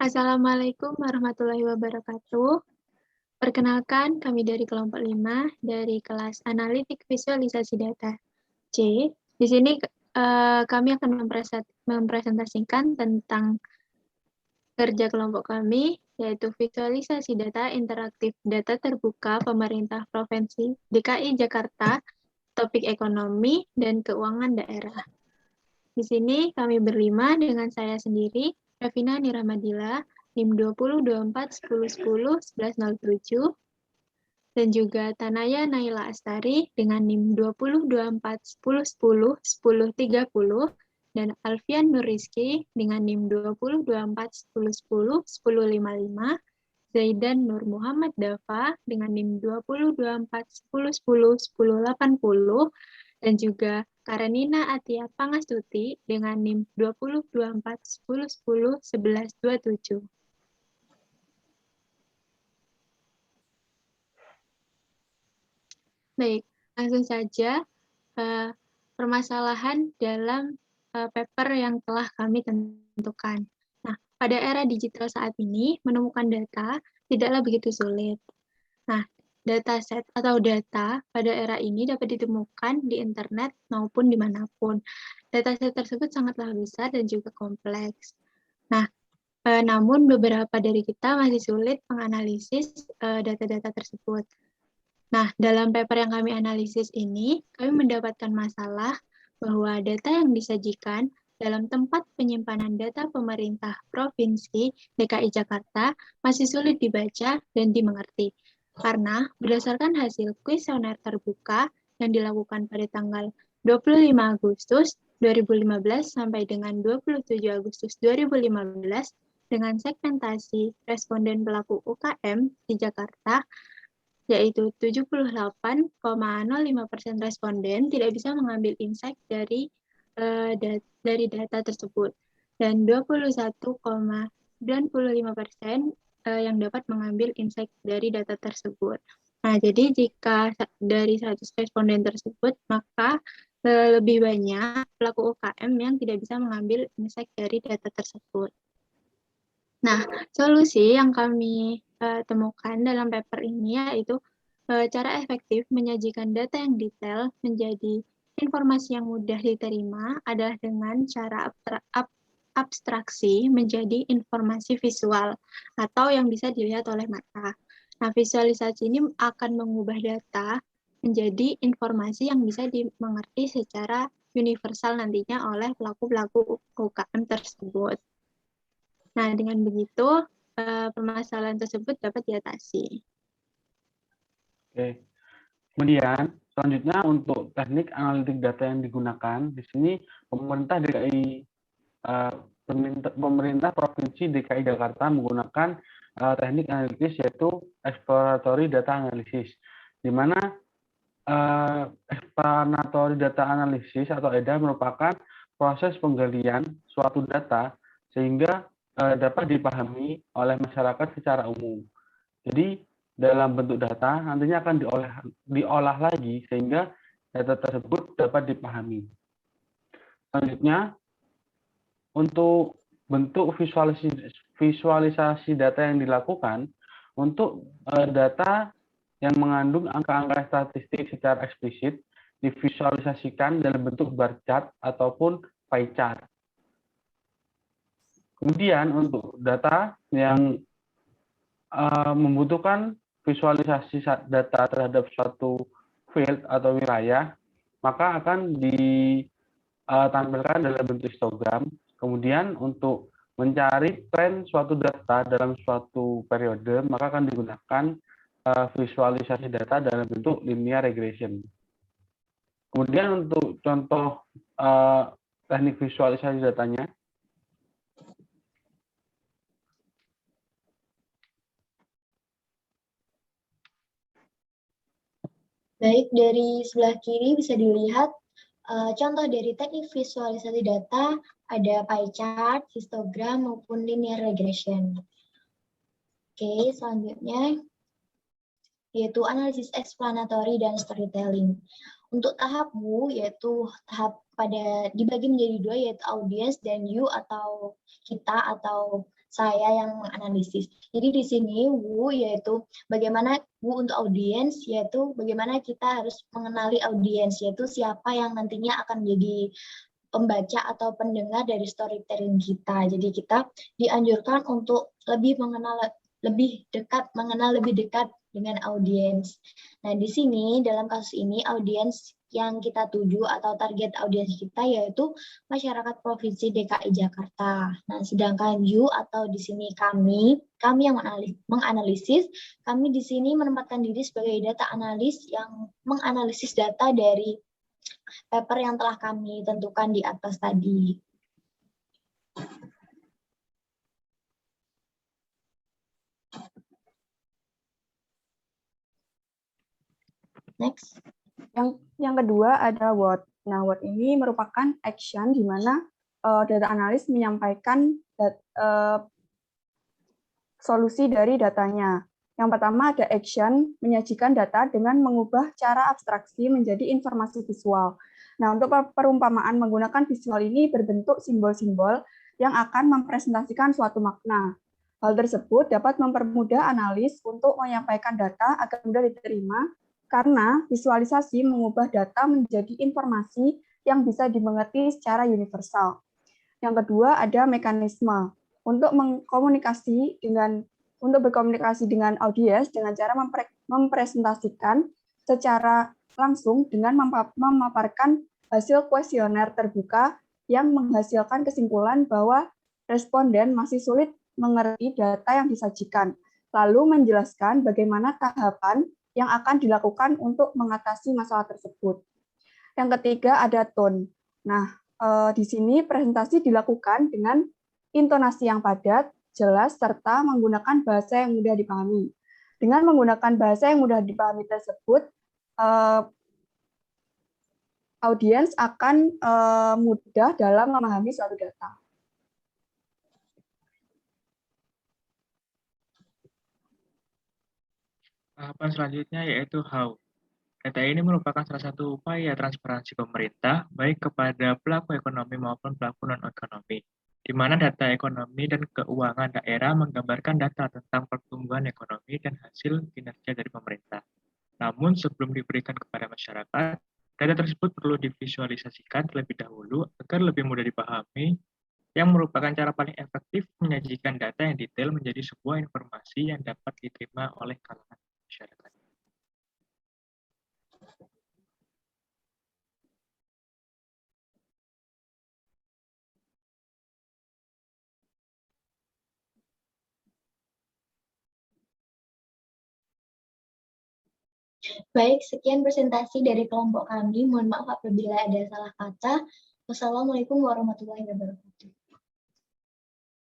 Assalamualaikum warahmatullahi wabarakatuh. Perkenalkan, kami dari kelompok 5 dari kelas Analitik Visualisasi Data C. Di sini kami akan mempresentasikan tentang kerja kelompok kami, yaitu visualisasi data interaktif data terbuka pemerintah Provinsi DKI Jakarta, topik ekonomi dan keuangan daerah. Di sini kami berlima dengan saya sendiri, Revina Niramadila, NIM 202410101107, dan juga Tanaya Naila Astari dengan NIM 202410101030, dan Alfian Nurrizky dengan NIM 202410101055, Zaidan Nur Muhammad Dafa dengan NIM 202410101080, dan juga Karenina Atia Pangastuti dengan NIM 202410101127. Baik, langsung saja permasalahan dalam paper yang telah kami tentukan. Nah, pada era digital saat ini, menemukan data tidaklah begitu sulit. Nah, dataset atau data pada era ini dapat ditemukan di internet maupun dimanapun. Dataset tersebut sangatlah besar dan juga kompleks. Nah, namun beberapa dari kita masih sulit menganalisis data-data tersebut. Nah, dalam paper yang kami analisis ini, kami mendapatkan masalah bahwa data yang disajikan dalam tempat penyimpanan data pemerintah Provinsi DKI Jakarta masih sulit dibaca dan dimengerti. Karena berdasarkan hasil kuesioner terbuka yang dilakukan pada tanggal 25 Agustus 2015 sampai dengan 27 Agustus 2015 dengan segmentasi responden pelaku UKM di Jakarta, yaitu 78,05% responden tidak bisa mengambil insight dari data tersebut, dan 21,95% yang dapat mengambil insight dari data tersebut. Nah, jadi jika dari 100 responden tersebut, maka lebih banyak pelaku UKM yang tidak bisa mengambil insight dari data tersebut. Nah, solusi yang kami temukan dalam paper ini yaitu cara efektif menyajikan data yang detail menjadi informasi yang mudah diterima adalah dengan cara abstraksi menjadi informasi visual atau yang bisa dilihat oleh mata. Nah, visualisasi ini akan mengubah data menjadi informasi yang bisa dimengerti secara universal nantinya oleh pelaku-pelaku UKM tersebut. Nah, dengan begitu, permasalahan tersebut dapat diatasi. Oke. Kemudian, selanjutnya untuk teknik analitik data yang digunakan, di sini pemerintah Provinsi DKI Jakarta menggunakan teknik analitis yaitu exploratory data analysis, di mana exploratory data analysis atau EDA merupakan proses penggalian suatu data sehingga dapat dipahami oleh masyarakat secara umum. Jadi dalam bentuk data nantinya akan diolah lagi sehingga data tersebut dapat dipahami. Selanjutnya, untuk bentuk visualisasi data yang dilakukan, untuk data yang mengandung angka-angka statistik secara eksplisit divisualisasikan dalam bentuk bar chart ataupun pie chart. Kemudian untuk data yang membutuhkan visualisasi data terhadap suatu field atau wilayah, maka akan ditampilkan dalam bentuk histogram. Kemudian untuk mencari tren suatu data dalam suatu periode, maka akan digunakan visualisasi data dalam bentuk linear regression. Kemudian untuk contoh teknik visualisasi datanya, baik, dari sebelah kiri bisa dilihat contoh dari teknik visualisasi data, ada pie chart, histogram, maupun linear regression. Oke, selanjutnya yaitu analisis explanatory dan storytelling. Untuk tahap WU yaitu tahap pada dibagi menjadi dua, yaitu audiens dan you atau kita atau saya yang menganalisis. Jadi di sini WU yaitu bagaimana WU untuk audiens, yaitu bagaimana kita harus mengenali audiens, yaitu siapa yang nantinya akan menjadi pembaca atau pendengar dari storytelling kita. Jadi kita dianjurkan untuk mengenal lebih dekat dengan audiens. Nah, di sini dalam kasus ini audiens yang kita tuju atau target audiens kita yaitu masyarakat Provinsi DKI Jakarta. Nah, sedangkan you atau di sini kami yang menganalisis, kami di sini menempatkan diri sebagai data analis yang menganalisis data dari paper yang telah kami tentukan di atas tadi. Next. Yang kedua ada what. Nah, what ini merupakan action di mana data analis menyampaikan solusi dari datanya. Yang pertama ada action, menyajikan data dengan mengubah cara abstraksi menjadi informasi visual. Nah, untuk perumpamaan menggunakan visual ini berbentuk simbol-simbol yang akan mempresentasikan suatu makna. Hal tersebut dapat mempermudah analis untuk menyampaikan data agar mudah diterima karena visualisasi mengubah data menjadi informasi yang bisa dimengerti secara universal. Yang kedua ada mekanisme untuk berkomunikasi dengan audiens dengan cara mempresentasikan secara langsung dengan memaparkan hasil kuesioner terbuka yang menghasilkan kesimpulan bahwa responden masih sulit mengerti data yang disajikan, lalu menjelaskan bagaimana tahapan yang akan dilakukan untuk mengatasi masalah tersebut. Yang ketiga ada tone. Nah, di sini presentasi dilakukan dengan intonasi yang padat, jelas, serta menggunakan bahasa yang mudah dipahami. Dengan menggunakan bahasa yang mudah dipahami tersebut, audiens akan mudah dalam memahami suatu data. Tahapan selanjutnya yaitu how. Data ini merupakan salah satu upaya transparansi pemerintah, baik kepada pelaku ekonomi maupun pelaku non-ekonomi, di mana data ekonomi dan keuangan daerah menggambarkan data tentang pertumbuhan ekonomi dan hasil kinerja dari pemerintah. Namun sebelum diberikan kepada masyarakat, data tersebut perlu divisualisasikan terlebih dahulu agar lebih mudah dipahami, yang merupakan cara paling efektif menyajikan data yang detail menjadi sebuah informasi yang dapat diterima oleh kalangan masyarakat. Baik, sekian presentasi dari kelompok kami. Mohon maaf apabila ada salah kata. Wassalamualaikum warahmatullahi wabarakatuh.